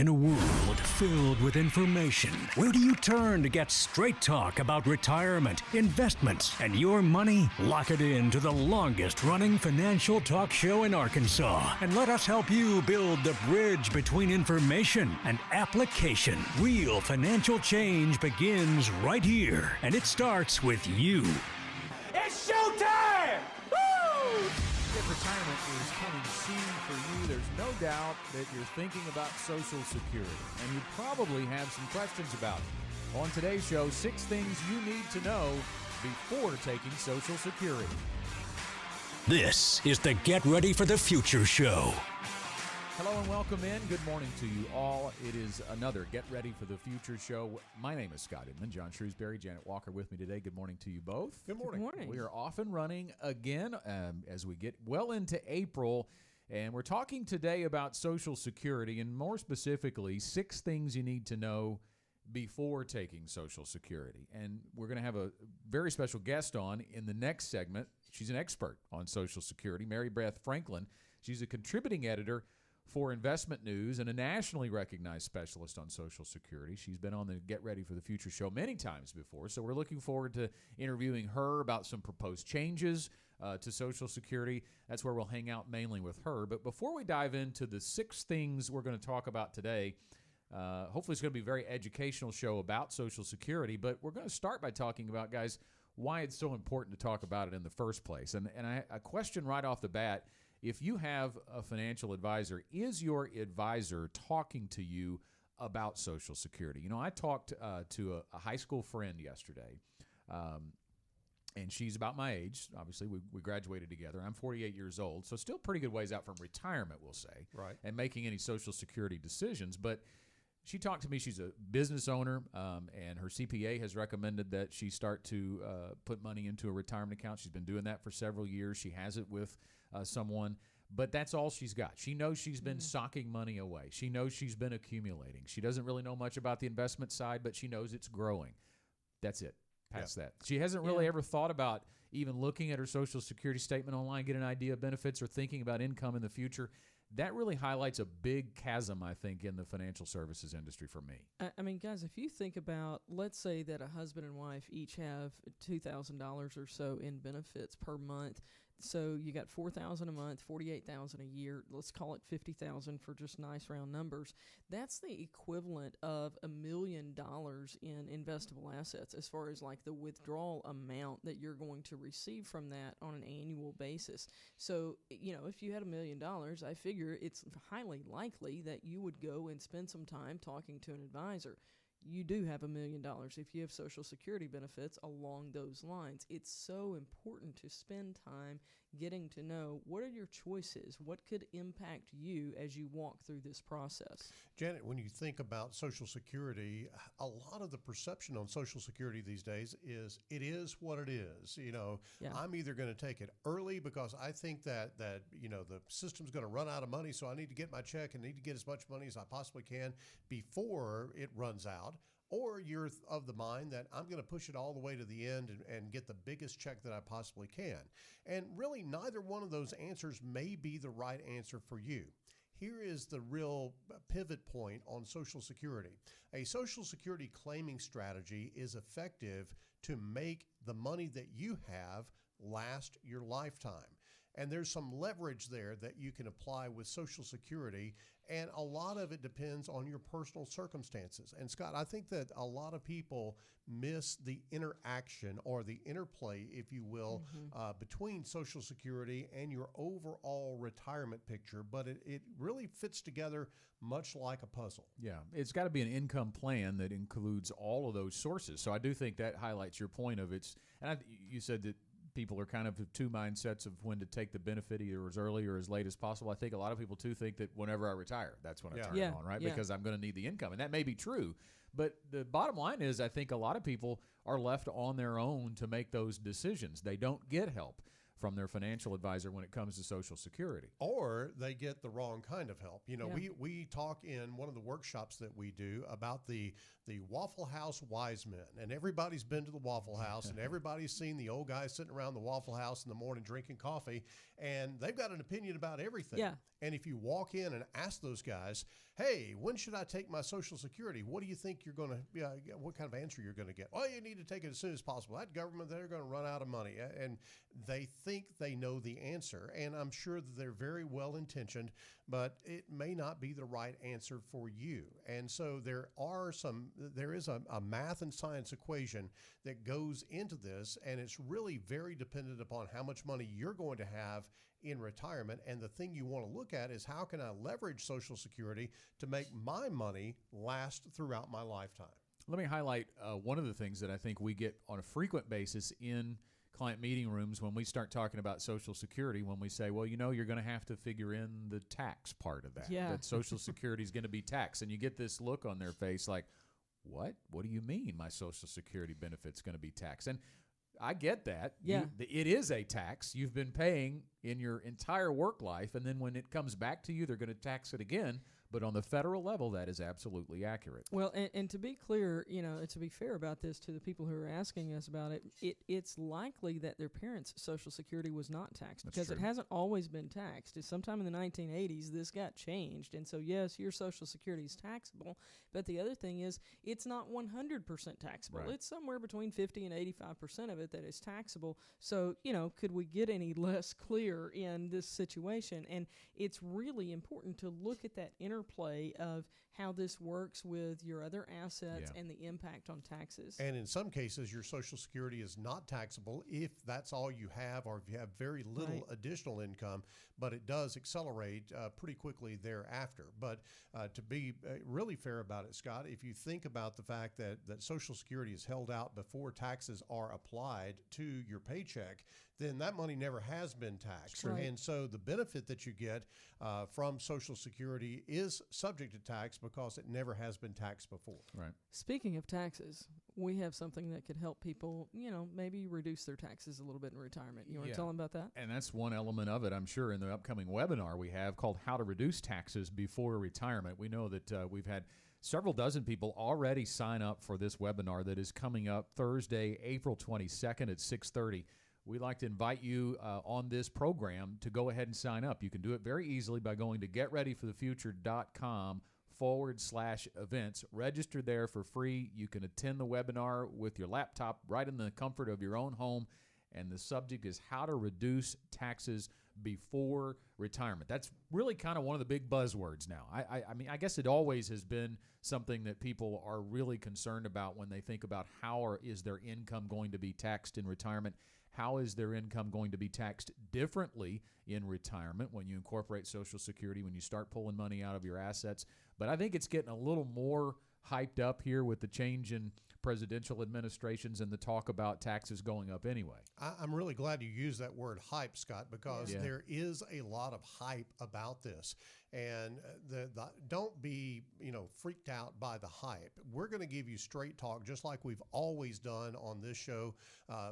In a world filled with information, where do you turn to get straight talk about retirement, investments, and your money? Lock it in to the longest-running financial talk show in Arkansas, and let us help you build the bridge between information and application. Real financial change begins right here, and it starts with you. It's showtime! Woo! If retirement is coming soon for you, there's no doubt that you're thinking about Social Security, and you probably have some questions about it. On today's show, 6 things you need to know before taking Social Security. This is the Get Ready for the Future show. Hello and welcome in. Good morning to you all. It is another Get Ready for the Future show. My name is Scott Inman. John Shrewsbury, Janet Walker with me today. Good morning to you both. Good morning. Good morning. We are off and running again as we get well into April, and we're talking today about Social Security, and more specifically, 6 things you need to know before taking Social Security. And we're going to have a very special guest on in the next segment. She's an expert on Social Security, Mary Beth Franklin. She's a contributing editor for Investment News and a nationally recognized specialist on Social Security. She's been on the Get Ready for the Future show many times before, so we're looking forward to interviewing her about some proposed changes to Social Security. That's where we'll hang out mainly with her. But before we dive into the 6 things we're going to talk about today, hopefully it's going to be a very educational show about Social Security, but we're going to start by talking about, guys, why it's so important to talk about it in the first place. And a question right off the bat: if you have a financial advisor, is your advisor talking to you about Social Security? You know, I talked to a high school friend yesterday, and she's about my age. Obviously, we graduated together. I'm 48 years old, so still pretty good ways out from retirement, we'll say, Right. and making any Social Security decisions. But she talked to me. She's a business owner, and her CPA has recommended that she start to put money into a retirement account. She's been doing that for several years. She has it with someone, but that's all she's got. She knows she's been socking money away. She knows she's been accumulating. She doesn't really know much about the investment side, but she knows it's growing. That's it. Past that. She hasn't really ever thought about even looking at her Social Security statement online, get an idea of benefits, or thinking about income in the future. That really highlights a big chasm, I think, in the financial services industry for me. I mean, guys, if you think about, let's say that a husband and wife each have $2,000 or so in benefits per month. So you got $4,000 a month, $48,000 a year. Let's call it $50,000 for just nice round numbers. That's the equivalent of $1 million in investable assets, as far as like the withdrawal amount that you're going to receive from that on an annual basis. So, you know, if you had $1 million, I figure it's highly likely that you would go and spend some time talking to an advisor. You do have $1 million if you have Social Security benefits along those lines. It's so important to spend time getting to know what are your choices, what could impact you as you walk through this process. Janet, when you think about Social Security, a lot of the perception on Social Security these days is it is what it is. You know, I'm either going to take it early because I think that you know, the system's going to run out of money, so I need to get my check and need to get as much money as I possibly can before it runs out. Or you're of the mind that I'm going to push it all the way to the end and get the biggest check that I possibly can. And really, neither one of those answers may be the right answer for you. Here is the real pivot point on Social Security. A Social Security claiming strategy is effective to make the money that you have last your lifetime. And there's some leverage there that you can apply with Social Security, and a lot of it depends on your personal circumstances. And Scott, I think that a lot of people miss the interaction or the interplay, if you will, between Social Security and your overall retirement picture, but it really fits together much like a puzzle. Yeah, it's got to be an income plan that includes all of those sources. So I do think that highlights your point of you said that people are kind of two mindsets of when to take the benefit, either as early or as late as possible. I think a lot of people too think that whenever I retire, that's when I turn it on, right? Because I'm going to need the income. And that may be true. But the bottom line is I think a lot of people are left on their own to make those decisions. They don't get help from their financial advisor when it comes to Social Security. Or they get the wrong kind of help. You know, we talk in one of the workshops that we do about the Waffle House wise men. And everybody's been to the Waffle House and everybody's seen the old guys sitting around the Waffle House in the morning drinking coffee, and they've got an opinion about everything. Yeah. And if you walk in and ask those guys, hey, when should I take my Social Security? What do you think you're going to, what kind of answer you're going to get? Oh, you need to take it as soon as possible. That government, they're going to run out of money. And they think they know the answer. And I'm sure that they're very well intentioned, but it may not be the right answer for you. And so there is a math and science equation that goes into this, and it's really very dependent upon how much money you're going to have in retirement. And the thing you want to look at is, how can I leverage Social Security to make my money last throughout my lifetime? Let me highlight one of the things that I think we get on a frequent basis in client meeting rooms when we start talking about Social Security, when we say, well, you're going to have to figure in the tax part of that, that Social Security is going to be taxed. And you get this look on their face like, what? What do you mean my Social Security benefit's going to be taxed? And I get that. Yeah. It is a tax you've been paying in your entire work life, and then when it comes back to you, they're going to tax it again. But on the federal level, that is absolutely accurate. Well, and to be clear, to be fair about this to the people who are asking us about it, it's likely that their parents' Social Security was not taxed. That's because true. It hasn't always been taxed. It's sometime in the 1980s, this got changed. And so, yes, your Social Security is taxable. But the other thing is, it's not 100% taxable. Right. It's somewhere between 50 and 85% of it that is taxable. So, could we get any less clear in this situation? And it's really important to look at that interplay of how this works with your other assets and the impact on taxes. And in some cases, your Social Security is not taxable if that's all you have, or if you have very little additional income, but it does accelerate pretty quickly thereafter. But to be really fair about it, Scott, if you think about the fact that Social Security is held out before taxes are applied to your paycheck, then that money never has been taxed. Right. And so the benefit that you get from Social Security is subject to tax because it never has been taxed before. Right. Speaking of taxes, we have something that could help people, maybe reduce their taxes a little bit in retirement. You want to tell them about that? And that's one element of it, I'm sure, in the upcoming webinar we have called How to Reduce Taxes Before Retirement. We know that we've had several dozen people already sign up for this webinar that is coming up Thursday, April 22nd at 6:30. We'd like to invite you on this program to go ahead and sign up. You can do it very easily by going to getreadyforthefuture.com/events. Register there for free. You can attend the webinar with your laptop right in the comfort of your own home. And the subject is how to reduce taxes before retirement. That's really kind of one of the big buzzwords now. I mean, I guess it always has been something that people are really concerned about when they think about how is their income going to be taxed in retirement. How is their income going to be taxed differently in retirement when you incorporate Social Security, when you start pulling money out of your assets? But I think it's getting a little more hyped up here with the change in presidential administrations and the talk about taxes going up anyway. I'm really glad you used that word hype, Scott, because there is a lot of hype about this. And don't be, freaked out by the hype. We're going to give you straight talk, just like we've always done on this show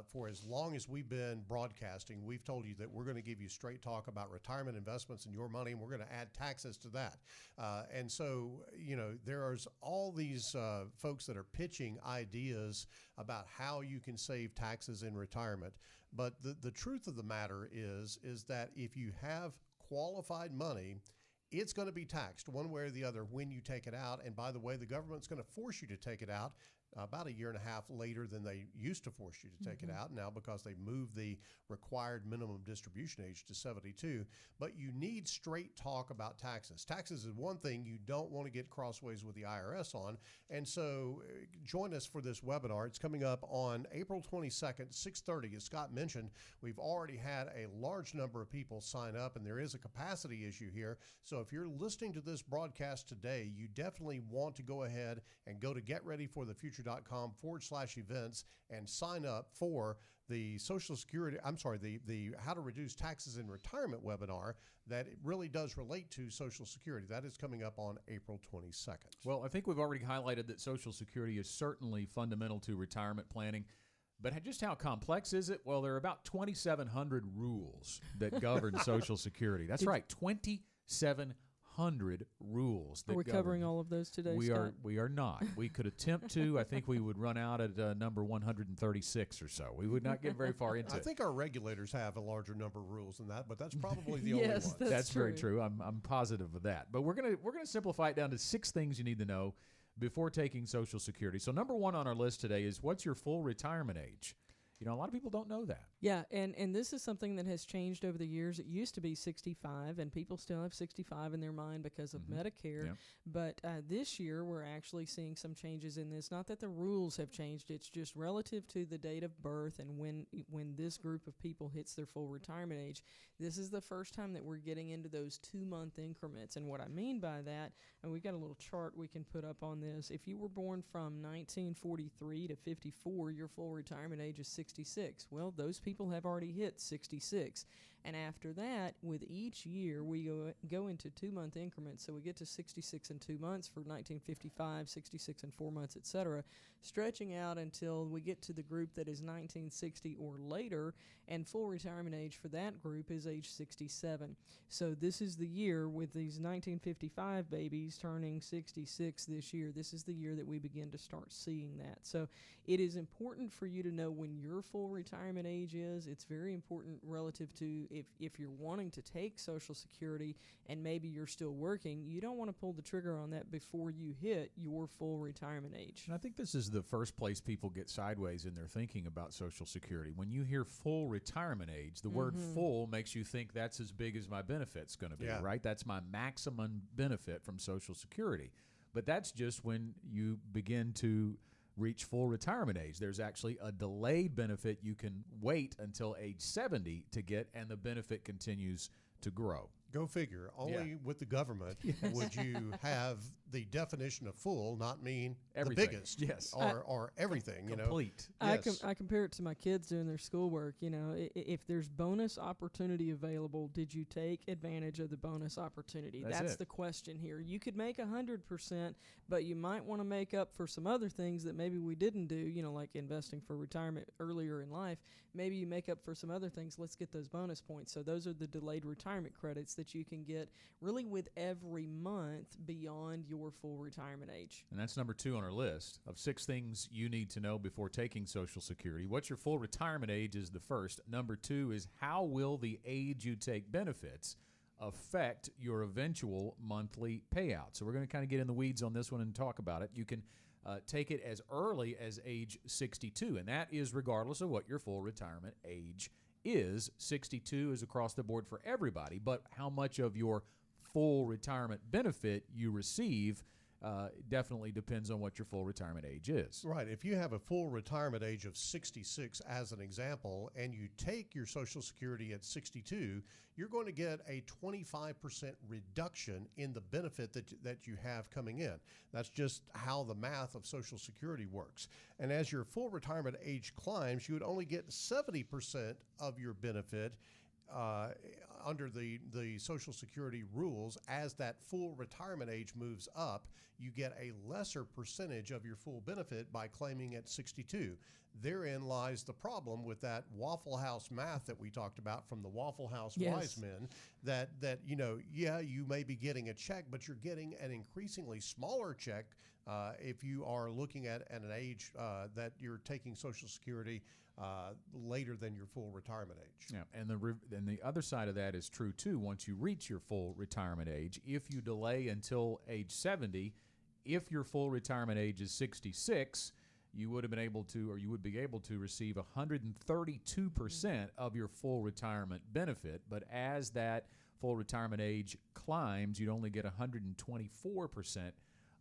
for as long as we've been broadcasting. We've told you that we're going to give you straight talk about retirement investments and your money, and we're going to add taxes to that. And so, there's all these folks that are pitching ideas about how you can save taxes in retirement. But the truth of the matter is that if you have qualified money, it's going to be taxed one way or the other when you take it out. And by the way, the government's going to force you to take it out about a year and a half later than they used to force you to take it out now, because they moved the required minimum distribution age to 72. But you need straight talk about taxes. Taxes is one thing you don't want to get crossways with the IRS on. And so join us for this webinar. It's coming up on April 22nd, 6:30. As Scott mentioned, we've already had a large number of people sign up, and there is a capacity issue here. So if you're listening to this broadcast today, you definitely want to go ahead and go to getreadyforthefuture.com/events and sign up for the Social Security, the How to Reduce Taxes in Retirement webinar that it really does relate to Social Security. That is coming up on April 22nd. Well, I think we've already highlighted that Social Security is certainly fundamental to retirement planning. But just how complex is it? Well, there are about 2,700 rules that govern Social Security. That's right, 2,700 100 rules. That Are we covering all of those today, Scott? We are not. We could attempt to. I think we would run out at number 136 or so. We would not get very far into it. I think our regulators have a larger number of rules than that, but that's probably the only one. Yes, That's true. very true. I'm positive of that. But we're gonna simplify it down to 6 things you need to know before taking Social Security. So number 1 on our list today is, what's your full retirement age? You know, a lot of people don't know that. Yeah, and this is something that has changed over the years. It used to be 65, and people still have 65 in their mind because of Medicare. Yeah. But this year, we're actually seeing some changes in this. Not that the rules have changed. It's just relative to the date of birth and when this group of people hits their full retirement age. This is the first time that we're getting into those 2-month increments. And what I mean by that, and we've got a little chart we can put up on this. If you were born from 1943 to 54, your full retirement age is 66. Well, those people have already hit 66. And after that, with each year, we go into 2-month increments. So we get to 66 in 2 months for 1955, 66 in 4 months, etc., stretching out until we get to the group that is 1960 or later, and full retirement age for that group is age 67. So this is the year with these 1955 babies turning 66 this year. This is the year that we begin to start seeing that. So it is important for you to know when your full retirement age is. It's very important relative to if you're wanting to take Social Security and maybe you're still working, you don't want to pull the trigger on that before you hit your full retirement age. And I think this is the first place people get sideways in their thinking about Social Security. When you hear full retirement age, the word full makes you think that's as big as my benefit's going to be, right? That's my maximum benefit from Social Security. But that's just when you begin to reach full retirement age. There's actually a delayed benefit you can wait until age 70 to get, and the benefit continues to grow. Go figure. Only with the government would you have the definition of full not mean Everything. the biggest, Yes, or everything. complete. I compare it to my kids doing their schoolwork. You know, if there's bonus opportunity available, did you take advantage of the bonus opportunity? That's the question here. You could make 100%, but you might want to make up for some other things that maybe we didn't do. You know, like investing for retirement earlier in life. Maybe you make up for some other things. Let's get those bonus points. So those are the delayed retirement credits that you can get really with every month beyond your full retirement age. And that's number 2 on our list of 6 things you need to know before taking Social Security. What's your full retirement age is the first. Number 2 is, how will the age you take benefits affect your eventual monthly payout? So we're going to kind of get in the weeds on this one and talk about it. You can take it as early as age 62, and that is regardless of what your full retirement age is. 62 is across the board for everybody, but how much of your full retirement benefit you receive definitely depends on what your full retirement age is. Right. If you have a full retirement age of 66 as an example, and you take your Social Security at 62, you're going to get a 25% reduction in the benefit that you have coming in. That's just how the math of Social Security works. And as your full retirement age climbs, you would only get 70% of your benefit under the Social Security rules. As that full retirement age moves up, you get a lesser percentage of your full benefit by claiming at 62. Therein lies the problem with that Waffle House math that we talked about from the Waffle House wise men, that you may be getting a check, but you're getting an increasingly smaller check if you are looking at an age that you're taking Social Security later than your full retirement age. Yeah, and the other side of that is true too. Once you reach your full retirement age, if you delay until age 70, if your full retirement age is 66, you would have been able to, or you would be able to receive 132% of your full retirement benefit. But as that full retirement age climbs, you'd only get 124%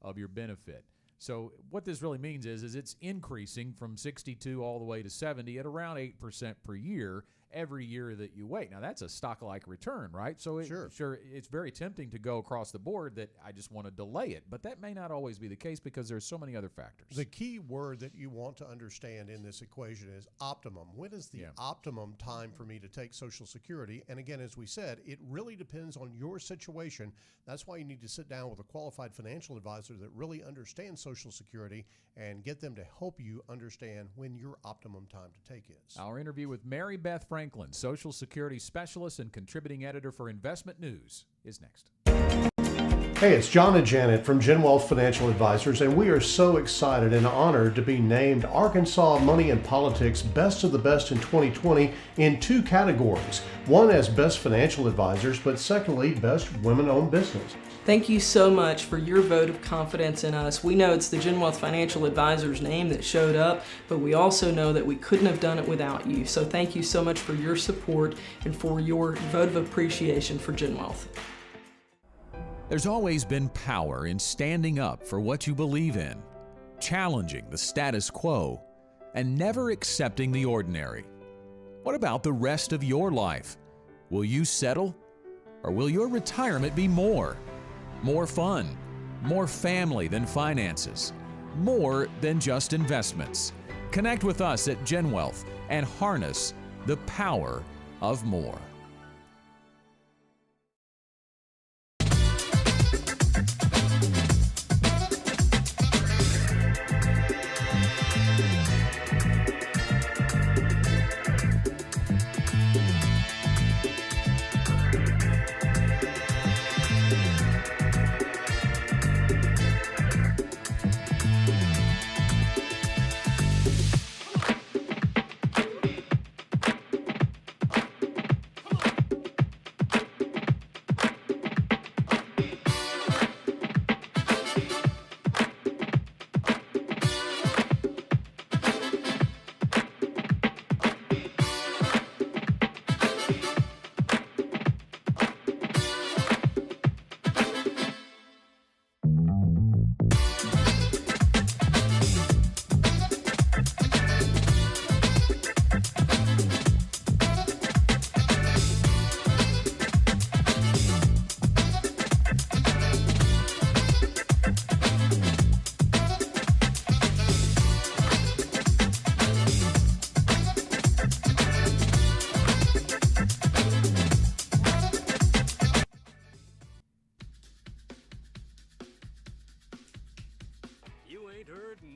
of your benefit. So what this really means is it's increasing from 62 all the way to 70 at around 8% per year every year that you wait. Now, that's a stock-like return, right? So sure, it's very tempting to go across the board that I just want to delay it, but that may not always be the case because there's so many other factors. The key word that you want to understand in this equation is optimum. When is the optimum time for me to take Social Security? And again, as we said, it really depends on your situation. That's why you need to sit down with a qualified financial advisor that really understands Social Security and get them to help you understand when your optimum time to take is. Our interview with Mary Beth Franklin, Social Security specialist and contributing editor for Investment News, is next. Hey, it's John and Janet from Gen Wealth Financial Advisors, and we are so excited and honored to be named Arkansas Money and Politics Best of the Best in 2020 in 2 categories. One as Best Financial Advisors, but secondly, Best Women-Owned Business. Thank you so much for your vote of confidence in us. We know it's the Gen Wealth Financial Advisors name that showed up, but we also know that we couldn't have done it without you. So thank you so much for your support and for your vote of appreciation for Gen Wealth. There's always been power in standing up for what you believe in, challenging the status quo, and never accepting the ordinary. What about the rest of your life? Will you settle? Or will your retirement be more? More fun, more family than finances, more than just investments. Connect with us at Gen Wealth and harness the power of more.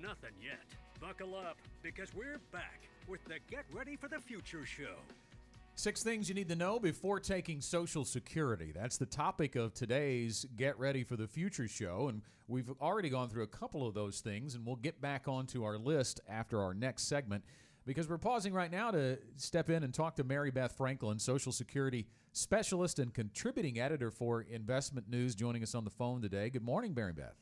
Nothing yet. Buckle up, because we're back with the Get Ready for the Future show. 6 things you need to know before taking Social Security. That's the topic of today's Get Ready for the Future show, and we've already gone through a couple of those things, and we'll get back onto our list after our next segment, because we're pausing right now to step in and talk to Mary Beth Franklin, Social Security specialist and contributing editor for Investment News, joining us on the phone today. Good morning, Mary Beth.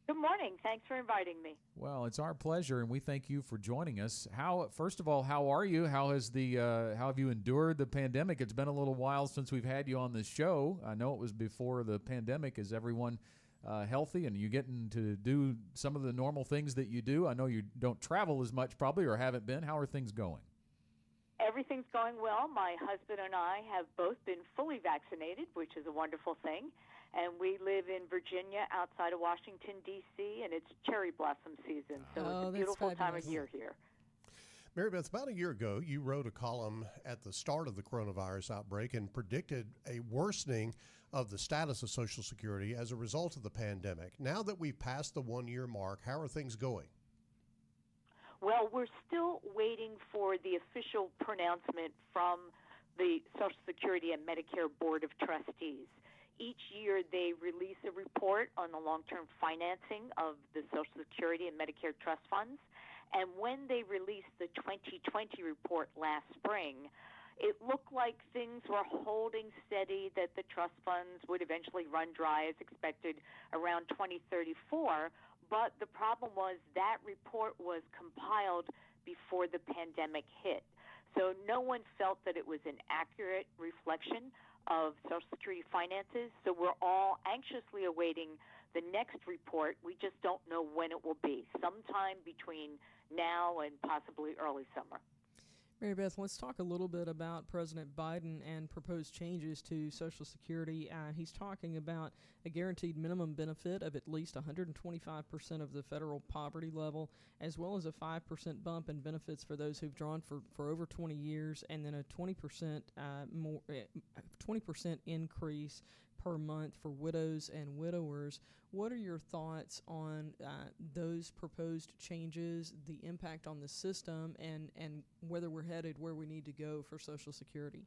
Good morning. Thanks for inviting me. Well, it's our pleasure, and we thank you for joining us. First of all, how are you? How have you endured the pandemic? It's been a little while since we've had you on this show. I know it was before the pandemic. Is everyone healthy, and you getting to do some of the normal things that you do? I know you don't travel as much probably, or haven't been. How are things going? Everything's going well. My husband and I have both been fully vaccinated, which is a wonderful thing. And we live in Virginia outside of Washington, D.C., and it's cherry blossom season. So it's a beautiful time of year here. Mary Beth, about a year ago, you wrote a column at the start of the coronavirus outbreak and predicted a worsening of the status of Social Security as a result of the pandemic. Now that we've passed the 1-year mark, how are things going? Well, we're still waiting for the official pronouncement from the Social Security and Medicare Board of Trustees. Each year they release a report on the long-term financing of the Social Security and Medicare trust funds. And when they released the 2020 report last spring, it looked like things were holding steady, that the trust funds would eventually run dry as expected around 2034. But the problem was that report was compiled before the pandemic hit. So no one felt that it was an accurate reflection of Social Security finances. So we're all anxiously awaiting the next report. We just don't know when it will be, sometime between now and possibly early summer. Mary Beth, let's talk a little bit about President Biden and proposed changes to Social Security. He's talking about a guaranteed minimum benefit of at least 125% of the federal poverty level, as well as a 5% bump in benefits for those who've drawn for over 20 years, and then a 20% 20% increase per month for widows and widowers. What are your thoughts on those proposed changes, the impact on the system, and whether we're headed where we need to go for Social Security?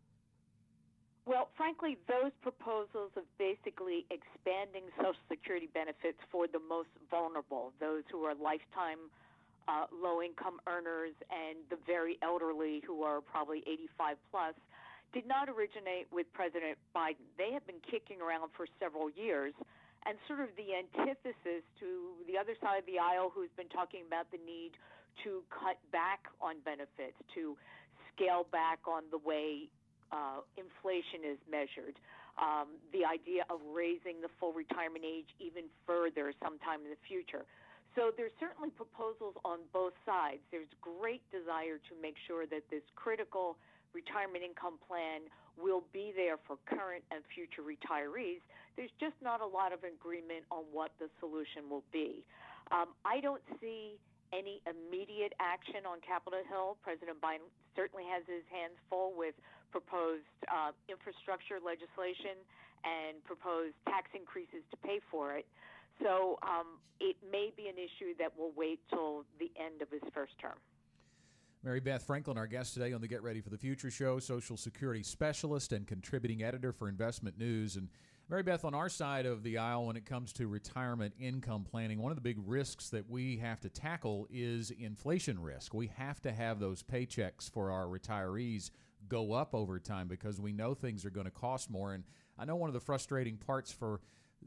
Well, frankly, those proposals of basically expanding Social Security benefits for the most vulnerable, those who are lifetime low-income earners and the very elderly who are probably 85 plus, did not originate with President Biden. They have been kicking around for several years, and sort of the antithesis to the other side of the aisle, who's been talking about the need to cut back on benefits, to scale back on the way inflation is measured, the idea of raising the full retirement age even further sometime in the future. So there's certainly proposals on both sides. There's great desire to make sure that this critical retirement income plan will be there for current and future retirees. There's just not a lot of agreement on what the solution will be. I don't see any immediate action on Capitol Hill. President Biden certainly has his hands full with proposed infrastructure legislation and proposed tax increases to pay for it. So it may be an issue that will wait till the end of his first term. Mary Beth Franklin, our guest today on the Get Ready for the Future show, Social Security specialist and contributing editor for Investment News. And Mary Beth, on our side of the aisle when it comes to retirement income planning, one of the big risks that we have to tackle is inflation risk. We have to have those paychecks for our retirees go up over time because we know things are going to cost more. And I know one of the frustrating parts for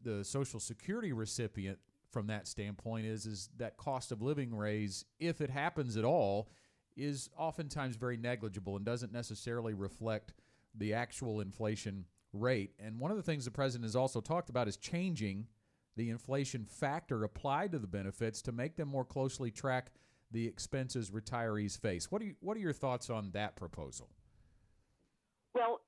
the Social Security recipient from that standpoint is that cost of living raise, if it happens at all, is oftentimes very negligible and doesn't necessarily reflect the actual inflation rate. And one of the things the president has also talked about is changing the inflation factor applied to the benefits to make them more closely track the expenses retirees face. What are your thoughts on that proposal? Well,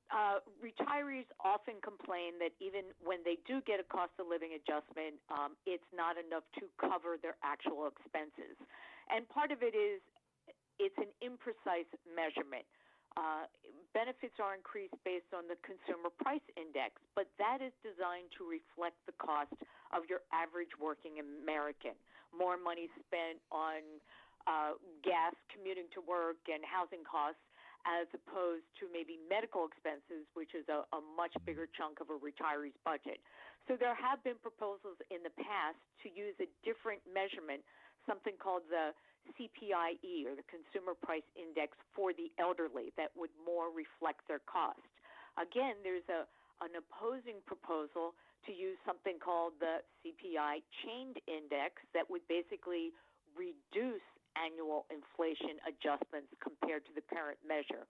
retirees often complain that even when they do get a cost of living adjustment, it's not enough to cover their actual expenses. And part of it is it's an imprecise measurement. Benefits are increased based on the consumer price index, but that is designed to reflect the cost of your average working American. More money spent on gas, commuting to work, and housing costs, as opposed to maybe medical expenses, which is a much bigger chunk of a retiree's budget. So there have been proposals in the past to use a different measurement, something called the CPIE, or the Consumer Price Index, for the elderly that would more reflect their cost. Again, there's an opposing proposal to use something called the CPI Chained Index that would basically reduce annual inflation adjustments compared to the current measure.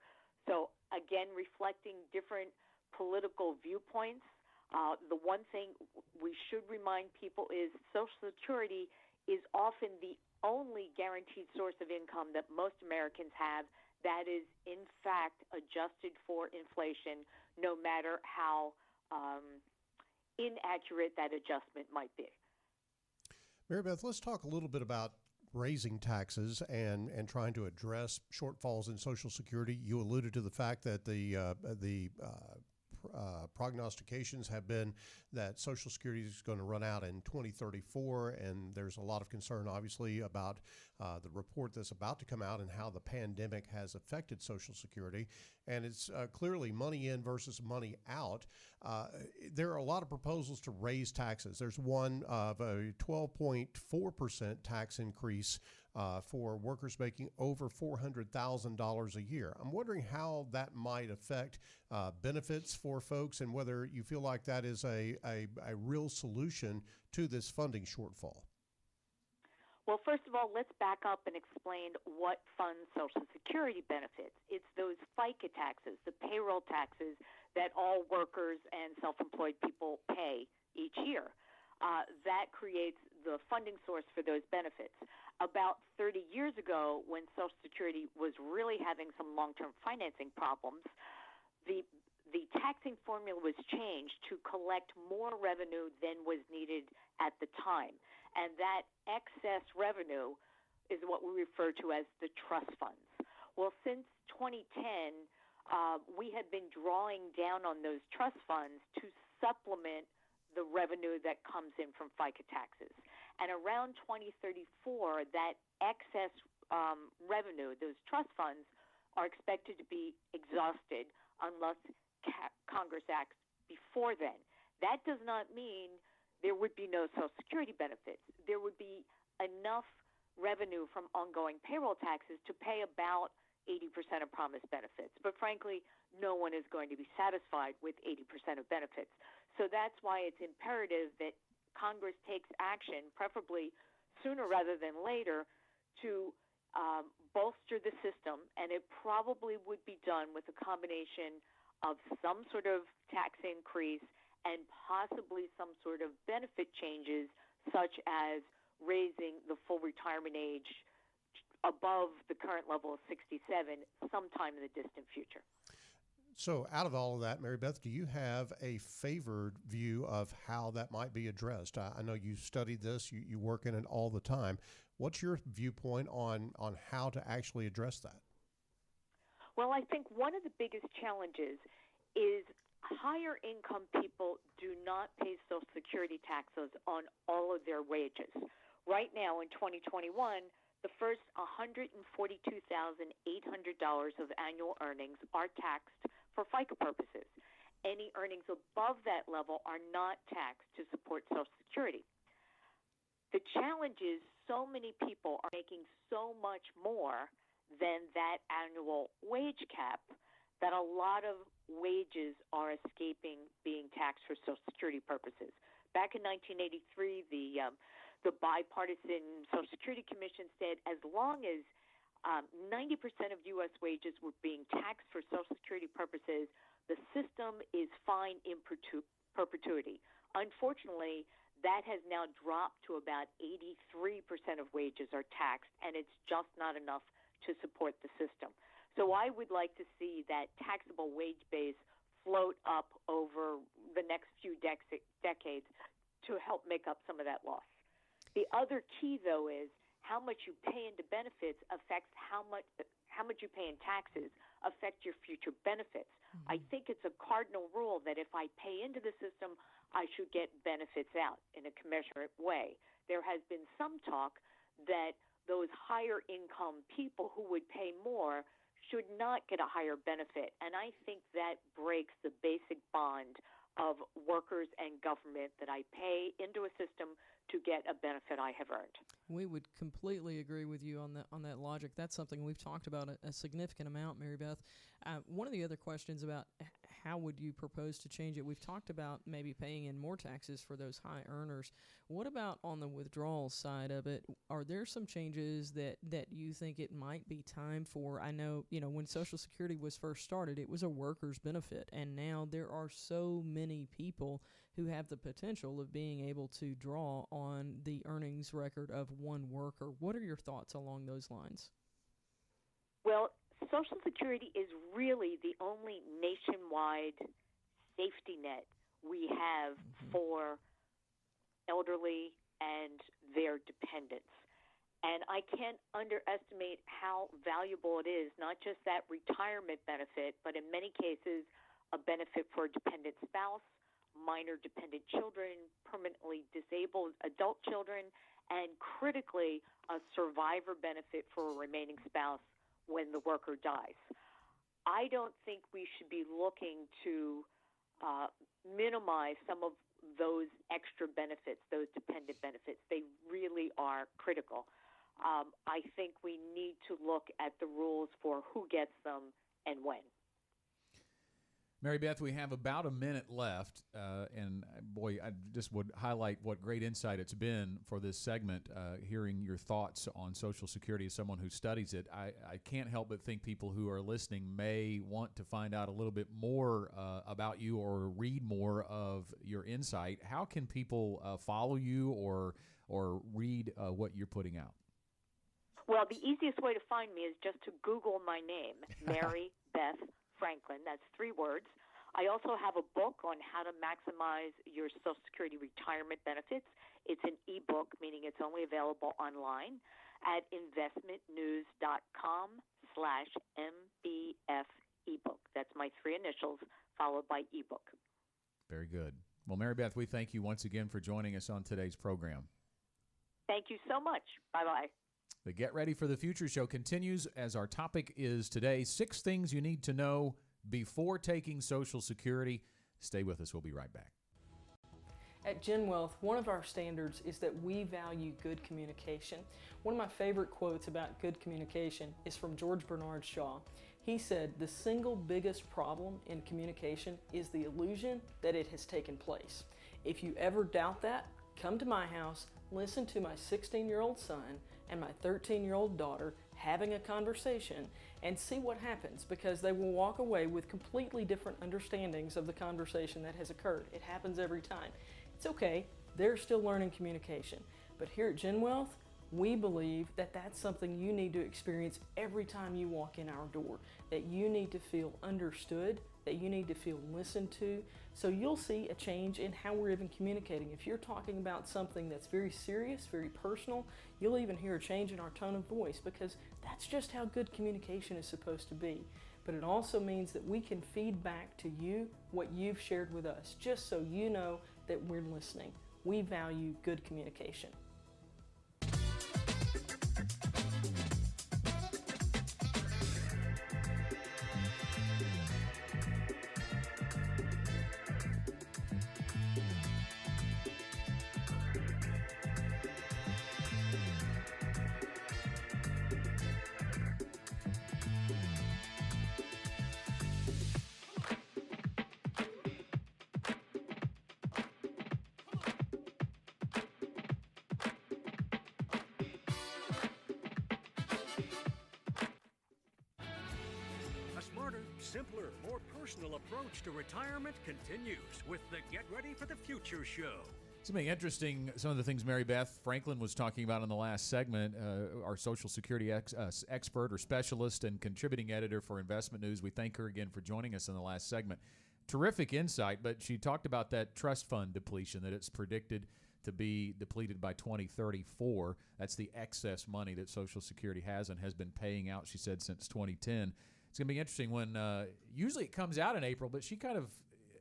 So again, reflecting different political viewpoints. The one thing we should remind people is Social Security is often the only guaranteed source of income that most Americans have that is, in fact, adjusted for inflation, no matter how inaccurate that adjustment might be. Mary Beth, let's talk a little bit about raising taxes and trying to address shortfalls in Social Security. You alluded to the fact that the prognostications have been that Social Security is going to run out in 2034, and there's a lot of concern, obviously, about the report that's about to come out and how the pandemic has affected Social Security. And it's clearly money in versus money out. There are a lot of proposals to raise taxes. There's one of a 12.4% tax increase for workers making over $400,000 a year. I'm wondering how that might affect benefits for folks and whether you feel like that is a real solution to this funding shortfall. Well, first of all, let's back up and explain what funds Social Security benefits. It's those FICA taxes, the payroll taxes that all workers and self-employed people pay each year. That creates the funding source for those benefits. About 30 years ago, when Social Security was really having some long-term financing problems, the taxing formula was changed to collect more revenue than was needed at the time. And that excess revenue is what we refer to as the trust funds. Well, since 2010, we have been drawing down on those trust funds to supplement the revenue that comes in from FICA taxes. And around 2034, that excess revenue, those trust funds, are expected to be exhausted unless Congress acts before then. That does not mean there would be no Social Security benefits. There would be enough revenue from ongoing payroll taxes to pay about 80% of promised benefits. But frankly, no one is going to be satisfied with 80% of benefits. So that's why it's imperative that Congress takes action, preferably sooner rather than later, to bolster the system. And it probably would be done with a combination of some sort of tax increase and possibly some sort of benefit changes, such as raising the full retirement age above the current level of 67 sometime in the distant future. So out of all of that, Mary Beth, do you have a favored view of how that might be addressed? I know you studied this, you work in it all the time. What's your viewpoint on how to actually address that? Well, I think one of the biggest challenges is higher income people do not pay Social Security taxes on all of their wages. Right now in 2021, the first $142,800 of annual earnings are taxed for FICA purposes. Any earnings above that level are not taxed to support Social Security. The challenge is so many people are making so much more than that annual wage cap that a lot of wages are escaping being taxed for Social Security purposes. Back in 1983, the bipartisan Social Security Commission said as long as 90% of U.S. wages were being taxed for Social Security purposes, the system is fine in perpetuity. Unfortunately, that has now dropped to about 83% of wages are taxed, and it's just not enough to support the system. So I would like to see that taxable wage base float up over the next few decades to help make up some of that loss. The other key, though, is how much you pay into benefits affects how much you pay in taxes affect your future benefits. Mm-hmm. I think it's a cardinal rule that if I pay into the system, I should get benefits out in a commensurate way. There has been some talk that those higher income people who would pay more should not get a higher benefit. And I think that breaks the basic bond of workers and government that I pay into a system to get a benefit I have earned. We would completely agree with you on that logic. That's something we've talked about a significant amount, Mary Beth. One of the other questions about how would you propose to change it? We've talked about maybe paying in more taxes for those high earners. What about on the withdrawal side of it? Are there some changes that you think it might be time for? I know, when Social Security was first started, it was a worker's benefit, and now there are so many people who have the potential of being able to draw on the earnings record of one worker. What are your thoughts along those lines? Well, Social Security is really the only nationwide safety net we have for elderly and their dependents. And I can't underestimate how valuable it is, not just that retirement benefit, but in many cases, a benefit for a dependent spouse, minor dependent children, permanently disabled adult children, and critically, a survivor benefit for a remaining spouse when the worker dies. I don't think we should be looking to minimize some of those extra benefits, those dependent benefits. They really are critical. I think we need to look at the rules for who gets them and when. Mary Beth, we have about a minute left, and boy, I just would highlight what great insight it's been for this segment, hearing your thoughts on Social Security as someone who studies it. I can't help but think people who are listening may want to find out a little bit more about you or read more of your insight. How can people follow you or read what you're putting out? Well, the easiest way to find me is just to Google my name, Mary Beth Franklin. That's 3 words. I also have a book on how to maximize your Social Security retirement benefits. It's an ebook, meaning it's only available online at investmentnews.com/MBF ebook. That's my 3 initials followed by ebook. Very good. Well, Mary Beth, we thank you once again for joining us on today's program. Thank you so much. Bye-bye. The Get Ready for the Future show continues as our topic is today 6 things you need to know before taking Social Security? Stay with us. We'll be right back. At Gen Wealth, one of our standards is that we value good communication. One of my favorite quotes about good communication is from George Bernard Shaw. He said, "The single biggest problem in communication is the illusion that it has taken place. If you ever doubt that, come to my house, listen to my 16-year-old son and my 13-year-old daughter having a conversation, and see what happens, because they will walk away with completely different understandings of the conversation that has occurred. It happens every time. It's okay, they're still learning communication. But here at Gen Wealth, we believe that that's something you need to experience every time you walk in our door, that you need to feel understood, that you need to feel listened to. So you'll see a change in how we're even communicating. If you're talking about something that's very serious, very personal, you'll even hear a change in our tone of voice, because that's just how good communication is supposed to be. But it also means that we can feed back to you what you've shared with us, just so you know that we're listening. We value good communication. Simpler, more personal approach to retirement continues with the Get Ready for the Future show. It's going to be interesting, some of the things Mary Beth Franklin was talking about in the last segment. Our Social Security expert or specialist and contributing editor for Investment News. We thank her again for joining us in the last segment. Terrific insight, but she talked about that trust fund depletion, that it's predicted to be depleted by 2034. That's the excess money that Social Security has and has been paying out, she said, since 2010. It's going to be interesting when usually it comes out in April, but she kind of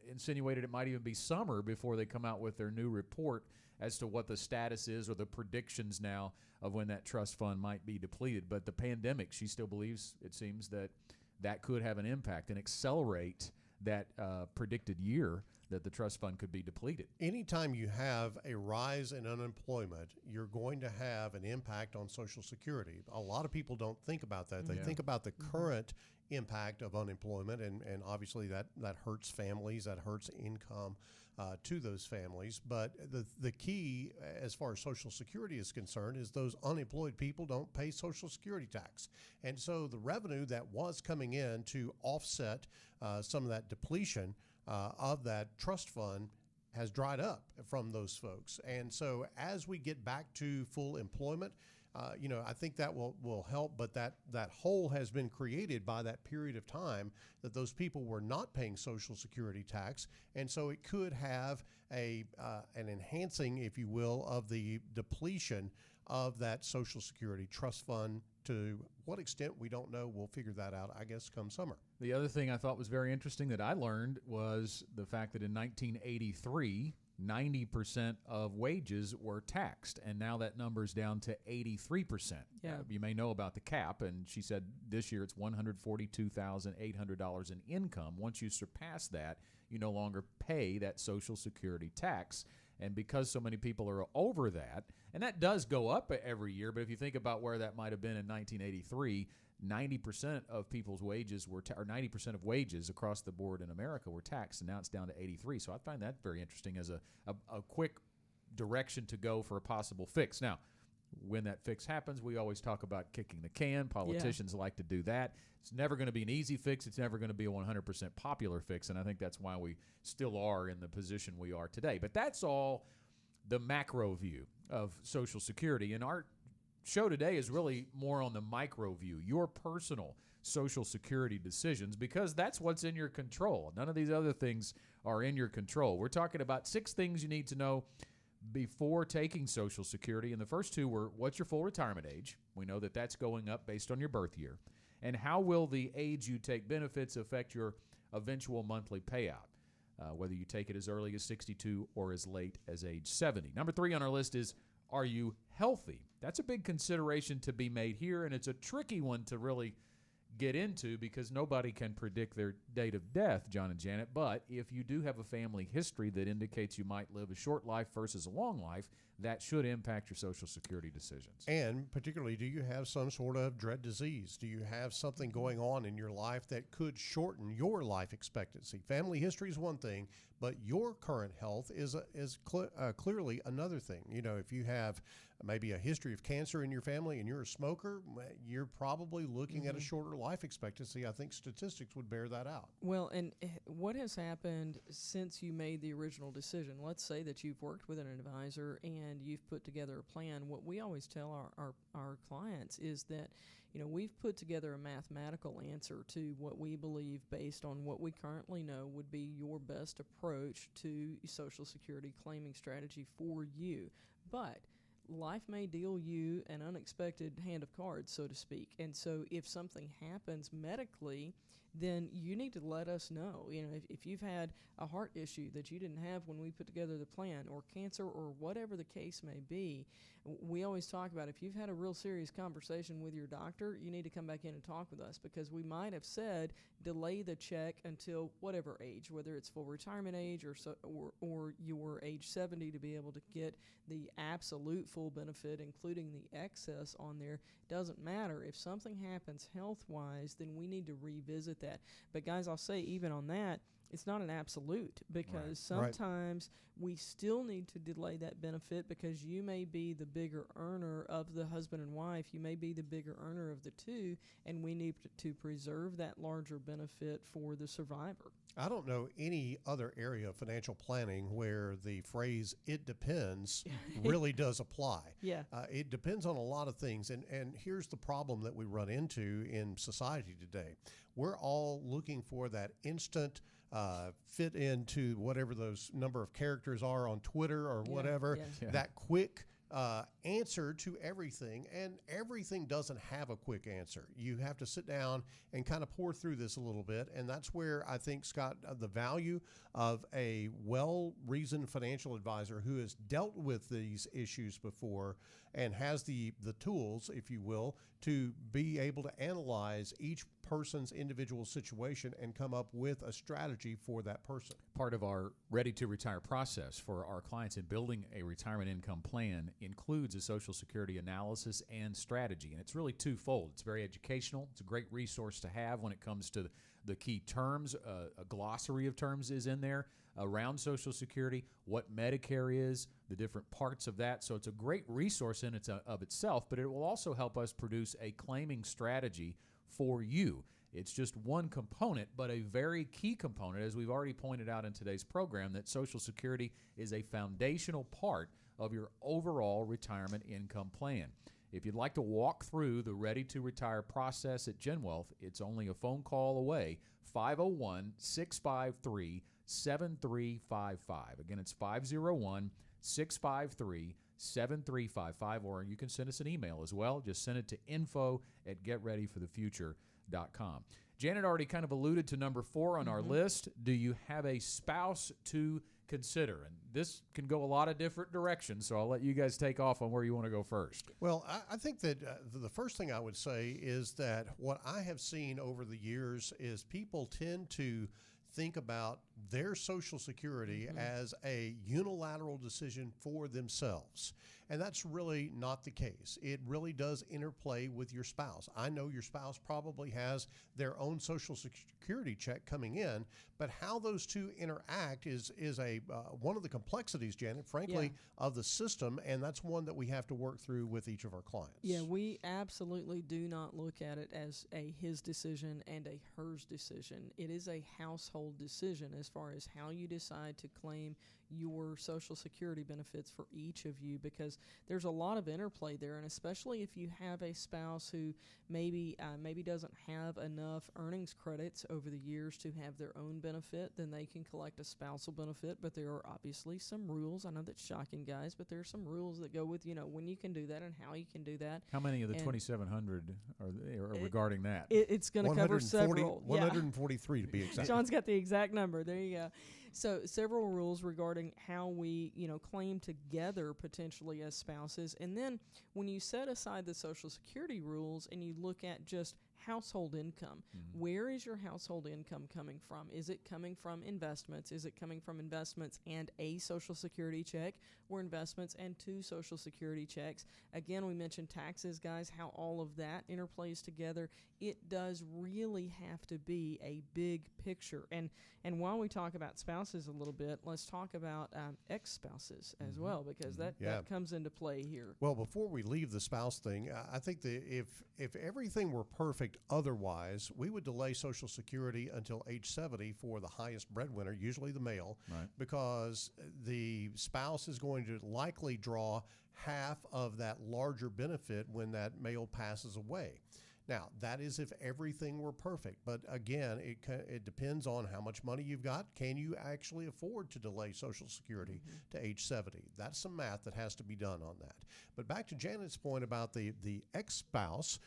insinuated it might even be summer before they come out with their new report as to what the status is or the predictions now of when that trust fund might be depleted. But the pandemic, she still believes, it seems, that that could have an impact and accelerate that predicted year that the trust fund could be depleted. Anytime you have a rise in unemployment, you're going to have an impact on Social Security. A lot of people don't think about that. They think about the current impact of unemployment, and obviously that hurts families, that hurts income to those families. But the key as far as Social Security is concerned is those unemployed people don't pay Social Security tax. And so the revenue that was coming in to offset some of that depletion of that trust fund has dried up from those folks. And so as we get back to full employment, I think that will help, but that hole has been created by that period of time that those people were not paying Social Security tax, and so it could have an enhancing, if you will, of the depletion of that Social Security trust fund. To what extent, we don't know. We'll figure that out, I guess, come summer. The other thing I thought was very interesting that I learned was the fact that in 1983, 90% of wages were taxed, and now that number's down to 83%. Yeah. You may know about the cap, and she said this year it's $142,800 in income. Once you surpass that, you no longer pay that Social Security tax. And because so many people are over that, and that does go up every year, but if you think about where that might have been in 1983, 90% of people's wages were, or 90% of wages across the board in America were taxed, and now it's down to 83. So I find that very interesting as a quick direction to go for a possible fix. Now, when that fix happens, we always talk about kicking the can. Politicians like to do that. It's never going to be an easy fix. It's never going to be a 100% popular fix, and I think that's why we still are in the position we are today. But that's all the macro view of Social Security, and our show today is really more on the micro view, your personal Social Security decisions, because that's what's in your control. None of these other things are in your control. We're talking about 6 things you need to know before taking Social Security, and the first 2 were what's your full retirement age? We know that that's going up based on your birth year. And how will the age you take benefits affect your eventual monthly payout, whether you take it as early as 62 or as late as age 70. Number 3 on our list is, are you healthy? That's a big consideration to be made here, and it's a tricky one to really get into because nobody can predict their date of death, John and Janet. But if you do have a family history that indicates you might live a short life versus a long life, that should impact your Social Security decisions. And particularly, do you have some sort of dread disease? Do you have something going on in your life that could shorten your life expectancy? Family history is one thing, but your current health is clearly another thing. You know, if you have maybe a history of cancer in your family and you're a smoker, you're probably looking at a shorter life expectancy. I think statistics would bear that out. Well, and what has happened since you made the original decision? Let's say that you've worked with an advisor and you've put together a plan. What we always tell our clients is that, you know, we've put together a mathematical answer to what we believe based on what we currently know would be your best approach to Social Security claiming strategy for you. But life may deal you an unexpected hand of cards, so to speak. And so if something happens medically, then you need to let us know. You know, if you've had a heart issue that you didn't have when we put together the plan, or cancer, or whatever the case may be, we always talk about if you've had a real serious conversation with your doctor, you need to come back in and talk with us, because we might have said delay the check until whatever age, whether it's full retirement age or your age 70 to be able to get the absolute full benefit, including the excess on there. Doesn't matter. If something happens health-wise, then we need to revisit that. But guys, I'll say even on that, it's not an absolute, because sometimes we still need to delay that benefit because you may be the bigger earner of the husband and wife. You may be the bigger earner of the two, and we need to preserve that larger benefit for the survivor. I don't know any other area of financial planning where the phrase "it depends" really does apply. Yeah. It depends on a lot of things. And here's the problem that we run into in society today. We're all looking for that instant fit into whatever those number of characters are on Twitter or whatever, that quick answer to everything, and everything doesn't have a quick answer. You have to sit down and kind of pour through this a little bit, and that's where I think, Scott, the value of a well-reasoned financial advisor who has dealt with these issues before and has the tools, if you will, to be able to analyze each person's individual situation and come up with a strategy for that person. Part of our Ready to Retire process for our clients in building a retirement income plan includes a Social Security analysis and strategy. And it's really twofold. It's very educational. It's a great resource to have when it comes to the key terms. A glossary of terms is in there around Social Security, what Medicare is, the different parts of that. So it's a great resource in of itself, but it will also help us produce a claiming strategy for you. It's just one component, but a very key component, as we've already pointed out in today's program, that Social Security is a foundational part of your overall retirement income plan. If you'd like to walk through the Ready to Retire process at GenWealth, it's only a phone call away, 501-653-7355. Again, it's 501-653-7355, or you can send us an email as well. Just send it to info@getreadyforthefuture.com. Janet already kind of alluded to number 4 on our list. Do you have a spouse to consider? And this can go a lot of different directions, so I'll let you guys take off on where you want to go first. Well, I think that the first thing I would say is that what I have seen over the years is people tend to think about their Social Security as a unilateral decision for themselves. And that's really not the case. It really does interplay with your spouse. I know your spouse probably has their own Social Security check coming in, but how those two interact is a one of the complexities, Janet, frankly, of the system, and that's one that we have to work through with each of our clients. Yeah, we absolutely do not look at it as a his decision and a hers decision. It is a household decision as far as how you decide to claim your Social Security benefits for each of you, because there's a lot of interplay there, and especially if you have a spouse who maybe doesn't have enough earnings credits over the years to have their own benefit, then they can collect a spousal benefit. But there are obviously some rules. I know that's shocking, guys, but there are some rules that go with, you know, when you can do that and how you can do that. How many of the 2,700 are regarding that? It's going to cover several. 143 to be exact. John's got the exact number. There you go. So several rules regarding how we, claim together potentially as spouses. And then when you set aside the Social Security rules and you look at just household income. Where is your household income coming from? Is it coming from investments? Is it coming from investments and a Social Security check, or investments and 2 Social Security checks? Again, we mentioned taxes, guys, how all of that interplays together. It does really have to be a big picture. And while we talk about spouses a little bit, let's talk about ex-spouses as well, because that comes into play here. Well, before we leave the spouse thing, I think that if everything were perfect otherwise, we would delay Social Security until age 70 for the highest breadwinner, usually the male, because the spouse is going to likely draw half of that larger benefit when that male passes away. Now, that is if everything were perfect. But again, it depends on how much money you've got. Can you actually afford to delay Social Security to age 70? That's some math that has to be done on that. But back to Janet's point about the ex-spouse,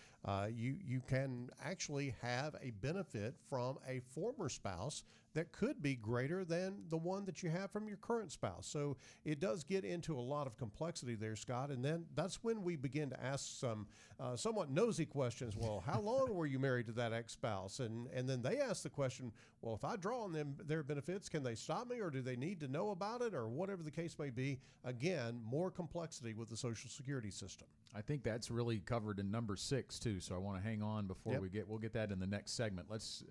you can actually have a benefit from a former spouse that could be greater than the one that you have from your current spouse. So it does get into a lot of complexity there, Scott. And then that's when we begin to ask some somewhat nosy questions. Well, how long were you married to that ex-spouse? And then they ask the question, well, if I draw on them their benefits, can they stop me, or do they need to know about it, or whatever the case may be? Again, more complexity with the Social Security system. I think that's really covered in number 6 too. So I want to hang on before we'll get that in the next segment. Let's.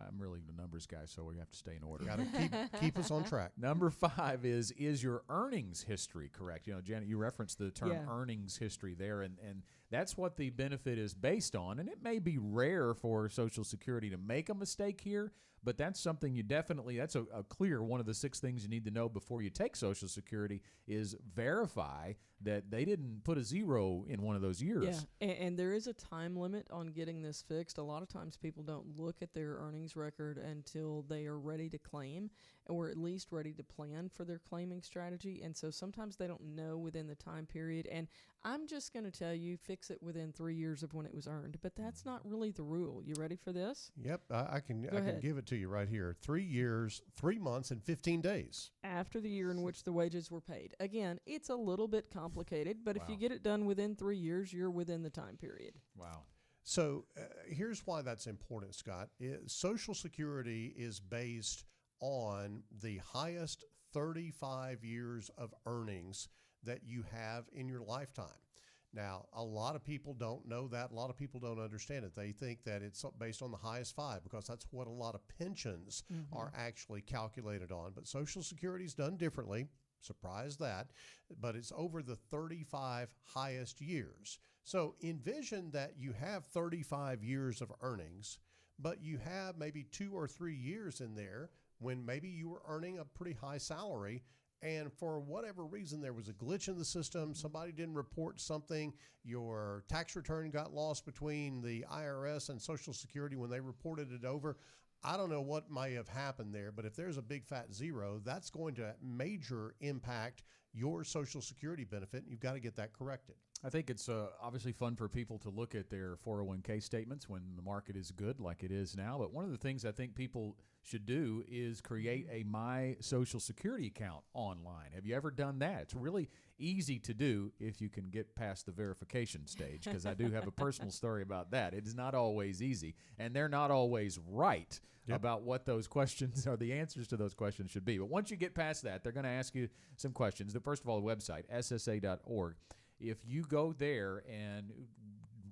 I'm really the numbers guy, so we have to stay in order. Got to keep us on track. Number 5 is your earnings history correct? You know, Janet, you referenced the term earnings history there, and that's what the benefit is based on. And it may be rare for Social Security to make a mistake here, but that's something that's a clear one of the 6 things you need to know before you take Social Security is verify that they didn't put a 0 in one of those years. Yeah, and there is a time limit on getting this fixed. A lot of times people don't look at their earnings record until they are ready to claim, or at least ready to plan for their claiming strategy. And so sometimes they don't know within the time period. And I'm just going to tell you, fix it within 3 years of when it was earned. But that's not really the rule. You ready for this? Yep, I can give it to you right here. 3 years, 3 months, and 15 days. After the year in which the wages were paid. Again, it's a little bit complicated, but if you get it done within 3 years, you're within the time period. Wow. So here's why that's important, Scott. Social Security is based on the highest 35 years of earnings that you have in your lifetime. Now, a lot of people don't know that. A lot of people don't understand it. They think that it's based on the highest 5 because that's what a lot of pensions are actually calculated on. But Social Security is done differently. Surprise that. But it's over the 35 highest years. So envision that you have 35 years of earnings, but you have maybe 2 or 3 years in there when maybe you were earning a pretty high salary, and for whatever reason there was a glitch in the system, somebody didn't report something, your tax return got lost between the IRS and Social Security when they reported it over. I don't know what may have happened there, but if there's a big fat 0, that's going to major impact your Social Security benefit, and you've got to get that corrected. I think it's obviously fun for people to look at their 401k statements when the market is good like it is now. But one of the things I think people should do is create a My Social Security account online. Have you ever done that? It's really easy to do if you can get past the verification stage, because I do have a personal story about that. It is not always easy, and they're not always right about what those questions or the answers to those questions should be. But once you get past that, they're going to ask you some questions. First of all, the website, ssa.org. If you go there and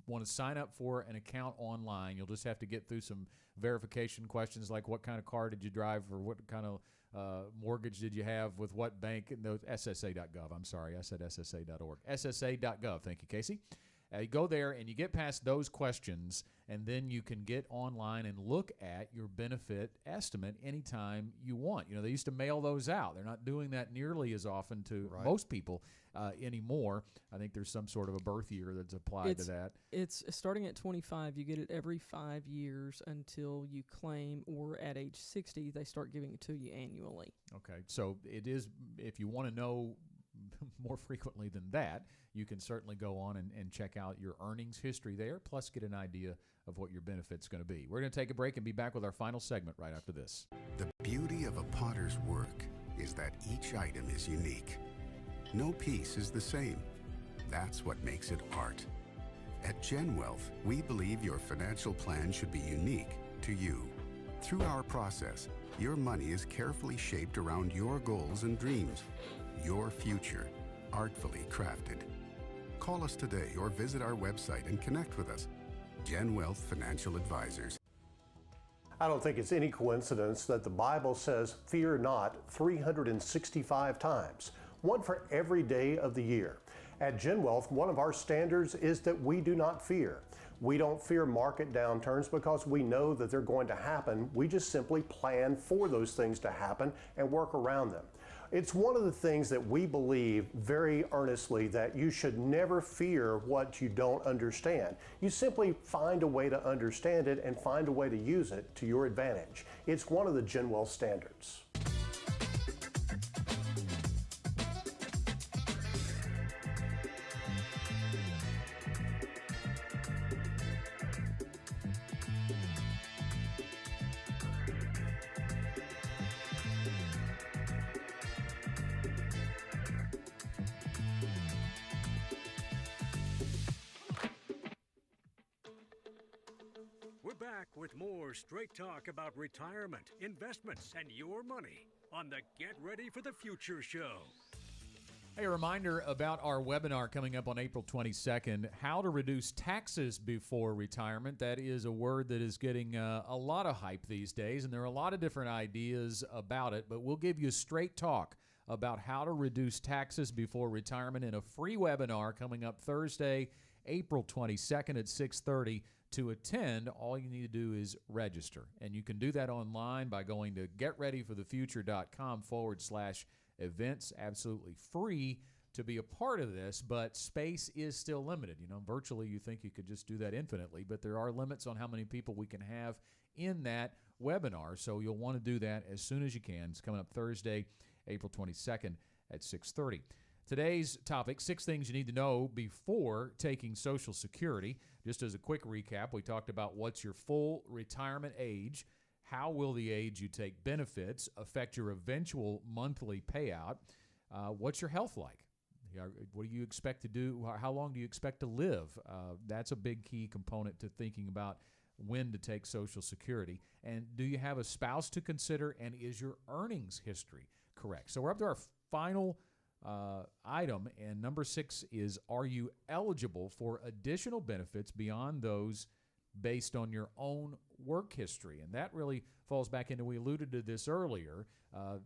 want to sign up for an account online, you'll just have to get through some verification questions like what kind of car did you drive, or what kind of mortgage did you have with what bank, and those ssa.gov. I'm sorry, I said ssa.org. ssa.gov. Thank you, Casey. You go there and you get past those questions, and then you can get online and look at your benefit estimate anytime you want. You know, they used to mail those out. They're not doing that nearly as often to most people anymore. I think there's some sort of a birth year that's applied to that. It's starting at 25. You get it every 5 years until you claim, or at age 60, they start giving it to you annually. Okay, so it is, if you want to know more frequently than that, you can certainly go on and check out your earnings history there, plus get an idea of what your benefit's going to be. We're going to take a break and be back with our final segment right after this. The beauty of a potter's work is that each item is unique. No piece is the same. That's what makes it art. At Gen Wealth, we believe your financial plan should be unique to you. Through our process, your money is carefully shaped around your goals and dreams. Your future, artfully crafted. Call us today or visit our website and connect with us. Gen Wealth Financial Advisors. I don't think it's any coincidence that the Bible says, fear not, 365 times, one for every day of the year. At Gen Wealth, one of our standards is that we do not fear. We don't fear market downturns because we know that they're going to happen. We just simply plan for those things to happen and work around them. It's one of the things that we believe very earnestly, that you should never fear what you don't understand. You simply find a way to understand it and find a way to use it to your advantage. It's one of the Gen Wealth standards. Back with more straight talk about retirement, investments, and your money on the Get Ready for the Future show. Hey, a reminder about our webinar coming up on April 22nd, how to reduce taxes before retirement. That is a word that is getting a lot of hype these days, and there are a lot of different ideas about it, but we'll give you straight talk about how to reduce taxes before retirement in a free webinar coming up Thursday, April 22nd at 6:30. To attend, all you need to do is register. And you can do that online by going to getreadyforthefuture.com/events. Absolutely free to be a part of this, but space is still limited. You know, virtually you think you could just do that infinitely, but there are limits on how many people we can have in that webinar. So you'll want to do that as soon as you can. It's coming up Thursday, April 22nd at 6:30. Today's topic, 6 things you need to know before taking Social Security. Just as a quick recap, we talked about what's your full retirement age, how will the age you take benefits affect your eventual monthly payout, what's your health like, what do you expect to do, how long do you expect to live? That's a big key component to thinking about when to take Social Security. And do you have a spouse to consider, and is your earnings history correct? So we're up to our final item, and number 6 is, are you eligible for additional benefits beyond those based on your own work history? And that really falls back into, we alluded to this earlier,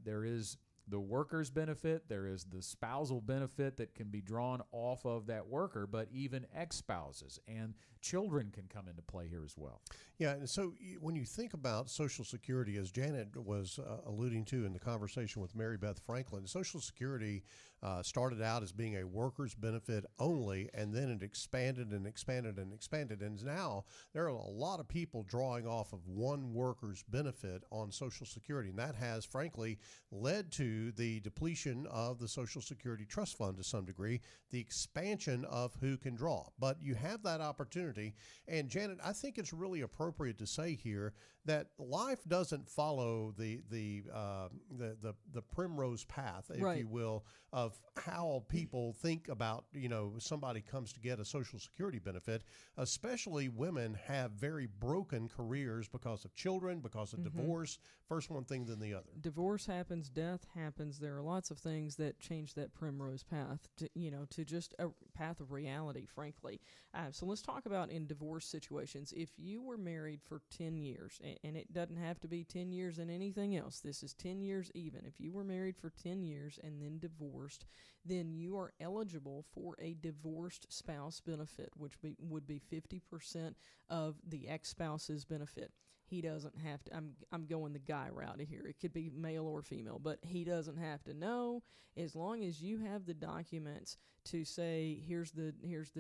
there is the worker's benefit, there is the spousal benefit that can be drawn off of that worker, but even ex-spouses and children can come into play here as well. Yeah, and so when you think about Social Security, as Janet was alluding to in the conversation with Mary Beth Franklin, Social Security started out as being a worker's benefit only, and then it expanded and expanded and expanded, and now there are a lot of people drawing off of one worker's benefit on Social Security, and that has, frankly, led to the depletion of the Social Security Trust Fund to some degree, the expansion of who can draw. But you have that opportunity, and Janet, I think it's really appropriate to say here that life doesn't follow the primrose path, if right. you will, of how people think about, somebody comes to get a Social Security benefit. Especially women have very broken careers because of children, because of divorce. First one thing, then the other. Divorce happens, death happens. There are lots of things that change that primrose path to just a path of reality, frankly. So let's talk about in divorce situations. If you were married for 10 years, and it doesn't have to be 10 years and anything else, this is 10 years even. If you were married for 10 years and then divorced, then you are eligible for a divorced spouse benefit, which would be 50% of the ex-spouse's benefit. He doesn't have to, I'm going the guy route here. It could be male or female, but he doesn't have to know, as long as you have the documents to say, here's the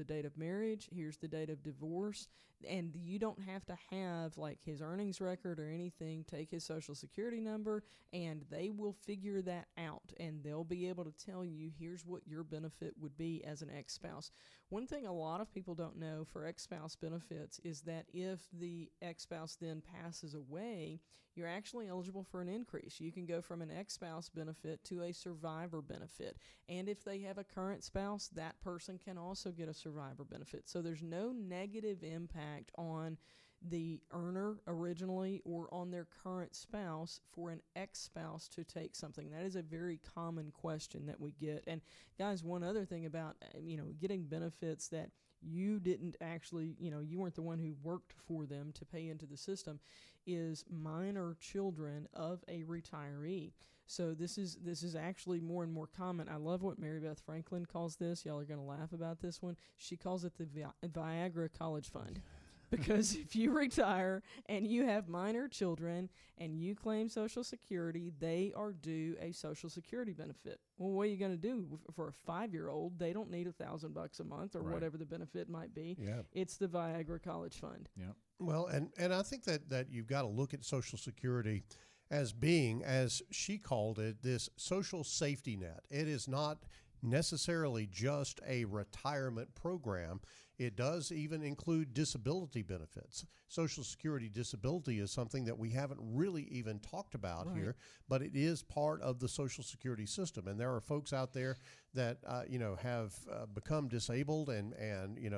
date of marriage, here's the date of divorce, And you don't have to have like his earnings record or anything. Take his Social Security number, and they will figure that out, and they'll be able to tell you, here's what your benefit would be as an ex-spouse. One thing a lot of people don't know for ex-spouse benefits is that if the ex-spouse then passes away, you're actually eligible for an increase. You can go from an ex-spouse benefit to a survivor benefit. And if they have a current spouse, that person can also get a survivor benefit. So there's no negative impact on the earner originally or on their current spouse for an ex-spouse to take something. That is a very common question that we get. And guys, one other thing about, getting benefits that you didn't actually, you weren't the one who worked for them to pay into the system, is minor children of a retiree. So this is actually more and more common. I love what Mary Beth Franklin calls this. Y'all are going to laugh about this one. She calls it the Viagra College Fund. Because if you retire and you have minor children and you claim Social Security, they are due a Social Security benefit. Well, what are you going to do for a 5-year-old? They don't need $1,000 a month or whatever the benefit might be. Yeah. It's the Viagra College Fund. Yeah. Well, and I think that you've got to look at Social Security as being, as she called it, this social safety net. It is not necessarily just a retirement program. It does even include disability benefits. Social Security disability is something that we haven't really even talked about here, but it is part of the Social Security system. And there are folks out there that have become disabled, and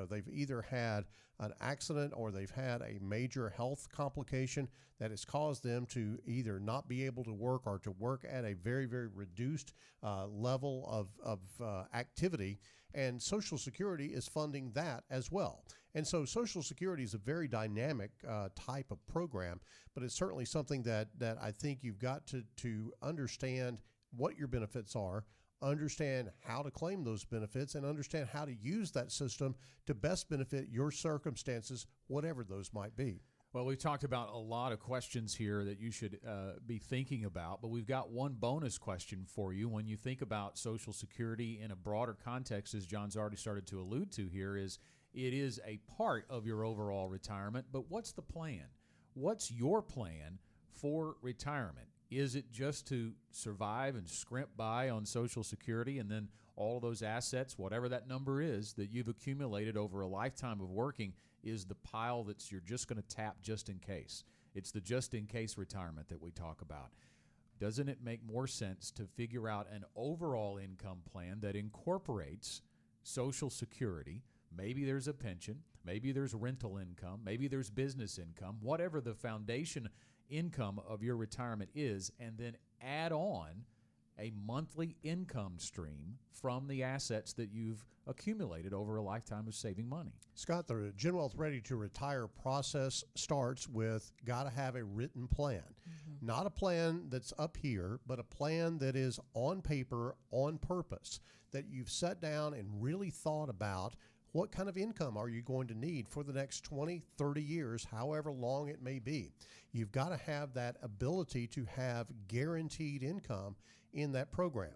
they've either had an accident or they've had a major health complication that has caused them to either not be able to work or to work at a very, very reduced level of activity. And Social Security is funding that as well. And so Social Security is a very dynamic type of program, but it's certainly something that I think you've got to understand what your benefits are, understand how to claim those benefits, and understand how to use that system to best benefit your circumstances, whatever those might be. Well, we've talked about a lot of questions here that you should be thinking about, but we've got one bonus question for you. When you think about Social Security in a broader context, as John's already started to allude to here, it is a part of your overall retirement, but what's the plan? What's your plan for retirement? Is it just to survive and scrimp by on Social Security, and then all of those assets, whatever that number is, that you've accumulated over a lifetime of working, is the pile that you're just going to tap just in case? It's the just in case retirement that we talk about. Doesn't it make more sense to figure out an overall income plan that incorporates Social Security? Maybe there's a pension, maybe there's rental income, maybe there's business income, whatever the foundation income of your retirement is, and then add on a monthly income stream from the assets that you've accumulated over a lifetime of saving money. Scott, the Gen Wealth Ready to Retire process starts with got to have a written plan. Mm-hmm. Not a plan that's up here, but a plan that is on paper, on purpose, that you've sat down and really thought about what kind of income are you going to need for the next 20, 30 years, however long it may be. You've got to have that ability to have guaranteed income in that program.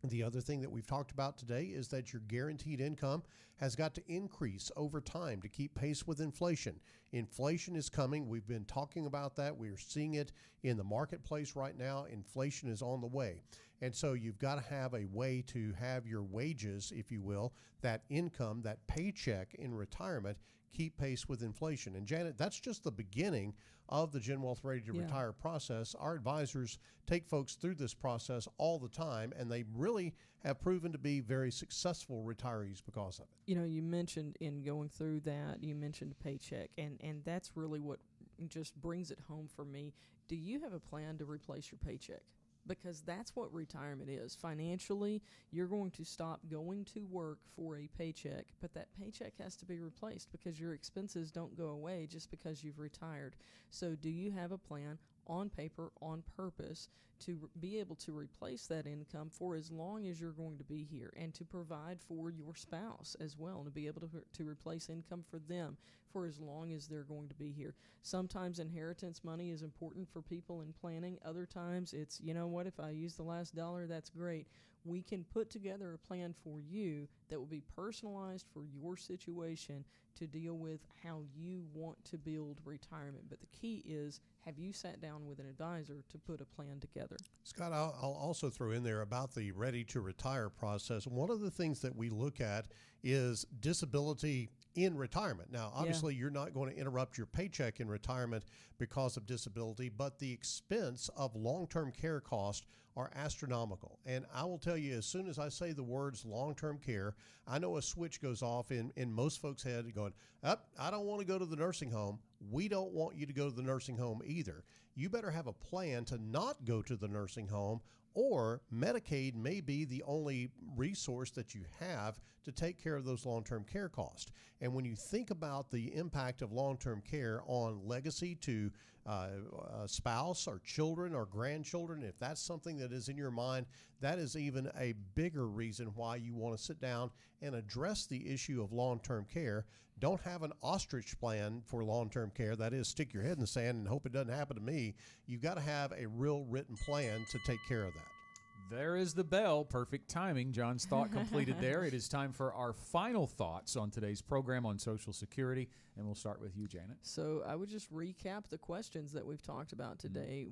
The other thing that we've talked about today is that your guaranteed income has got to increase over time to keep pace with inflation. Inflation is coming. We've been talking about that. We're seeing it in the marketplace right now. Inflation is on the way. And so you've got to have a way to have your wages, if you will, that income, that paycheck in retirement, keep pace with inflation. And Janet, that's just the beginning of the Gen Wealth Ready to Retire process. Our advisors take folks through this process all the time, and they really have proven to be very successful retirees because of it. You mentioned in going through that, you mentioned Paycheck, and that's really what just brings it home for me. Do you have a plan to replace your paycheck? Because that's what retirement is. Financially, you're going to stop going to work for a paycheck, but that paycheck has to be replaced because your expenses don't go away just because you've retired. So do you have a plan on paper, on purpose, to be able to replace that income for as long as you're going to be here, and to provide for your spouse as well, to be able to replace income for them for as long as they're going to be here? Sometimes inheritance money is important for people in planning. Other times it's, if I use the last dollar, that's great. we can put together a plan for you that will be personalized for your situation to deal with how you want to build retirement. But the key is, have you sat down with an advisor to put a plan together? Scott, I'll also throw in there about the ready to retire process. One of the things that we look at is disability in retirement. Now, obviously, you're not going to interrupt your paycheck in retirement because of disability, but the expense of long-term care costs are astronomical. And I will tell you, as soon as I say the words long-term care, I know a switch goes off in most folks' head going, I don't want to go to the nursing home. We don't want you to go to the nursing home either. You better have a plan to not go to the nursing home, or Medicaid may be the only resource that you have to take care of those long-term care costs. And when you think about the impact of long-term care on legacy to a spouse or children or grandchildren, if that's something that is in your mind, that is even a bigger reason why you want to sit down and address the issue of long-term care. Don't have an ostrich plan for long-term care. That is, stick your head in the sand and hope it doesn't happen to me. You've got to have a real written plan to take care of that. There is the bell. Perfect timing. John's thought completed there. It is time for our final thoughts on today's program on Social Security, and we'll start with you, Janet. So I would just recap the questions that we've talked about today.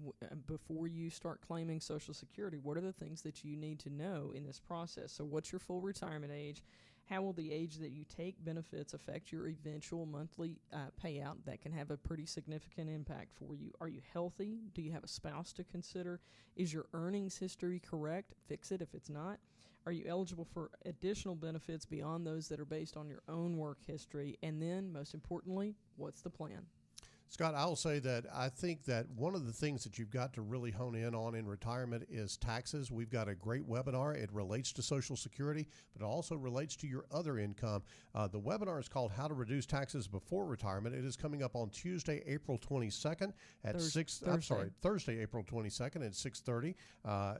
Before you start claiming Social Security, what are the things that you need to know in this process? So what's your full retirement age? How will the age that you take benefits affect your eventual monthly payout? That can have a pretty significant impact for you. Are you healthy? Do you have a spouse to consider? Is your earnings history correct? Fix it if it's not. Are you eligible for additional benefits beyond those that are based on your own work history? And then, most importantly, what's the plan? Scott, I'll say that I think that one of the things that you've got to really hone in on in retirement is taxes. We've got a great webinar. It relates to Social Security, but it also relates to your other income. The webinar is called How to Reduce Taxes Before Retirement. It is coming up on Tuesday, April 22nd at Thursday, April 22nd at 6:30.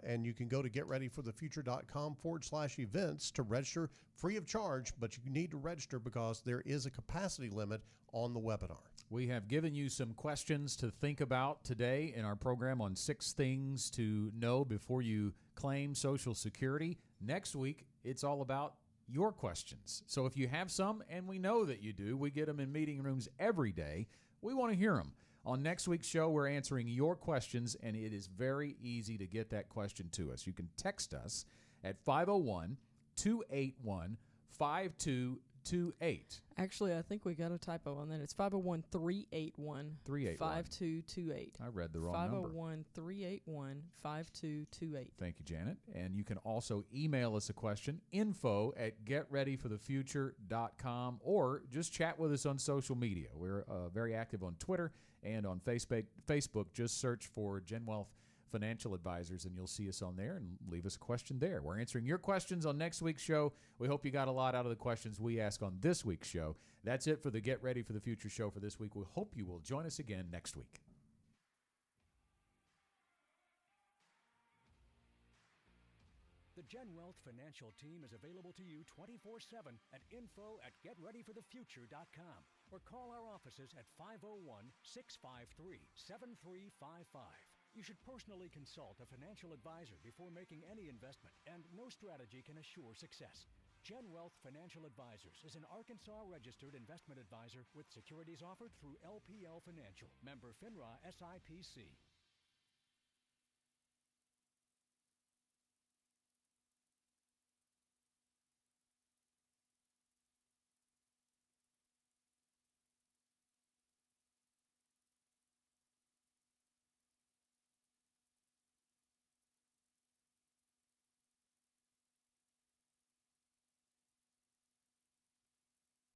And you can go to getreadyforthefuture.com/events to register free of charge, but you need to register because there is a capacity limit on the webinar. We have given you some questions to think about today in our program on 6 things to know before you claim Social Security. Next week, it's all about your questions. So if you have some, and we know that you do, we get them in meeting rooms every day. We want to hear them. On next week's show, we're answering your questions, and it is very easy to get that question to us. You can text us at 501-281-5228. Actually, I think we got a typo on that. It's 501-381-5228. I read the wrong number. 501-381-5228. Thank you, Janet. And you can also email us a question, info@getreadyforthefuture.com, or just chat with us on social media. We're very active on Twitter and on Facebook. Just search for Gen Wealth Financial Advisors, and you'll see us on there, and leave us a question there. We're answering your questions on next week's show. We hope you got a lot out of the questions we ask on this week's show. That's it for the Get Ready for the Future show for this week. We hope you will join us again next week. The Gen Wealth Financial Team is available to you 24/7 at info@getreadyforthefuture.com, or call our offices at 501-653-7355. You should personally consult a financial advisor before making any investment, and no strategy can assure success. Gen Wealth Financial Advisors is an Arkansas-registered investment advisor with securities offered through LPL Financial, member FINRA SIPC.